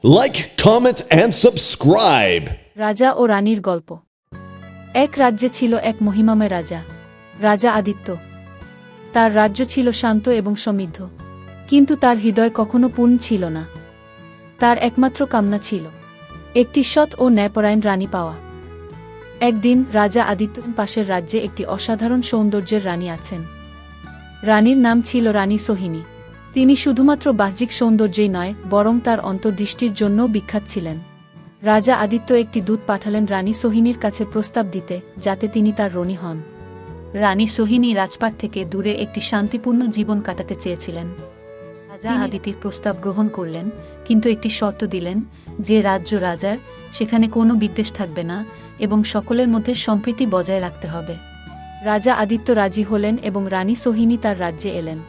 Like, comment, and subscribe. রাজা ও রানীর গল্প। এক রাজ্যে ছিল এক মহিমাময় রাজা, রাজা আদিত্য। তার রাজ্য ছিল শান্ত এবং সমৃদ্ধ, কিন্তু তার হৃদয় কখনো পূর্ণ ছিল না। তার একমাত্র কামনা ছিল একটি সৎ ও ন্যায়পরায়ণ রানী পাওয়া। একদিন রাজা আদিত্যর পাশের রাজ্যে একটি অসাধারণ সৌন্দর্যের রানী আছেন। রানীর নাম ছিল রানী সোহিনী। তিনি শুধুমাত্র বাহ্যিক সৌন্দর্যেই নয়, বরং তার অন্তর্দৃষ্টির জন্যও বিখ্যাত ছিলেন। রাজা আদিত্য একটি দূত পাঠালেন রানী সোহিনীর কাছে প্রস্তাব দিতে, যাতে তিনি তার রানী হন। রানী সোহিনী রাজপাট থেকে দূরে একটি শান্তিপূর্ণ জীবন কাটাতে চেয়েছিলেন। রাজা আদিত্যের প্রস্তাব গ্রহণ করলেন, কিন্তু একটি শর্ত দিলেন, যে রাজ্য রাজার, সেখানে কোনো বিদ্বেষ থাকবে না এবং সকলের মধ্যে সম্প্রীতি বজায় রাখতে হবে। রাজা আদিত্য রাজি হলেন এবং রানী সোহিনী তার রাজ্যে এলেন।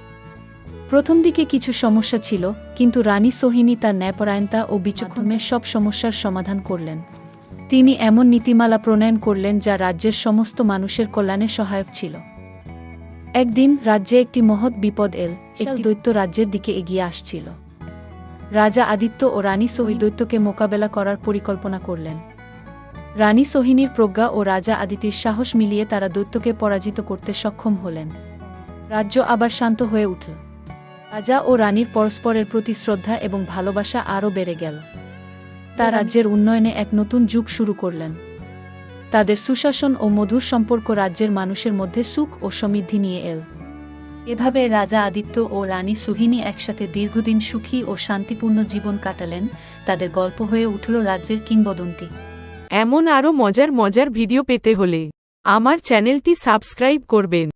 প্রথম দিকে কিছু সমস্যা ছিল, কিন্তু রানী সোহিনী তার ন্যায়পরায়ণতা ও বিচক্ষণের সব সমস্যার সমাধান করলেন। তিনি এমন নীতিমালা প্রণয়ন করলেন যা রাজ্যের সমস্ত মানুষের কল্যাণে সহায়ক ছিল। একদিন রাজ্যে একটি মহৎ বিপদ এল। একটি দৈত্য রাজ্যের দিকে এগিয়ে আসছিল। রাজা আদিত্য ও রানী সোহিনী দৈত্যকে মোকাবেলা করার পরিকল্পনা করলেন। রানী সোহিনীর প্রজ্ঞা ও রাজা আদিত্যের সাহস মিলিয়ে তারা দৈত্যকে পরাজিত করতে সক্ষম হলেন। রাজ্য আবার শান্ত হয়ে উঠল। রাজা ও রানীর পরস্পরের প্রতি শ্রদ্ধা এবং ভালোবাসা আরও বেড়ে গেল। তার রাজ্যের উন্নয়নে এক নতুন যুগ শুরু করলেন। তাদের সুশাসন ও মধুর সম্পর্ক রাজ্যের মানুষের মধ্যে সুখ ও সমৃদ্ধি নিয়ে এল। এভাবে রাজা আদিত্য ও রানী সোহিনী একসাথে দীর্ঘদিন সুখী ও শান্তিপূর্ণ জীবন কাটালেন। তাদের গল্প হয়ে উঠল রাজ্যের কিংবদন্তি। এমন আরও মজার মজার ভিডিও পেতে হলে আমার চ্যানেলটি সাবস্ক্রাইব করবেন।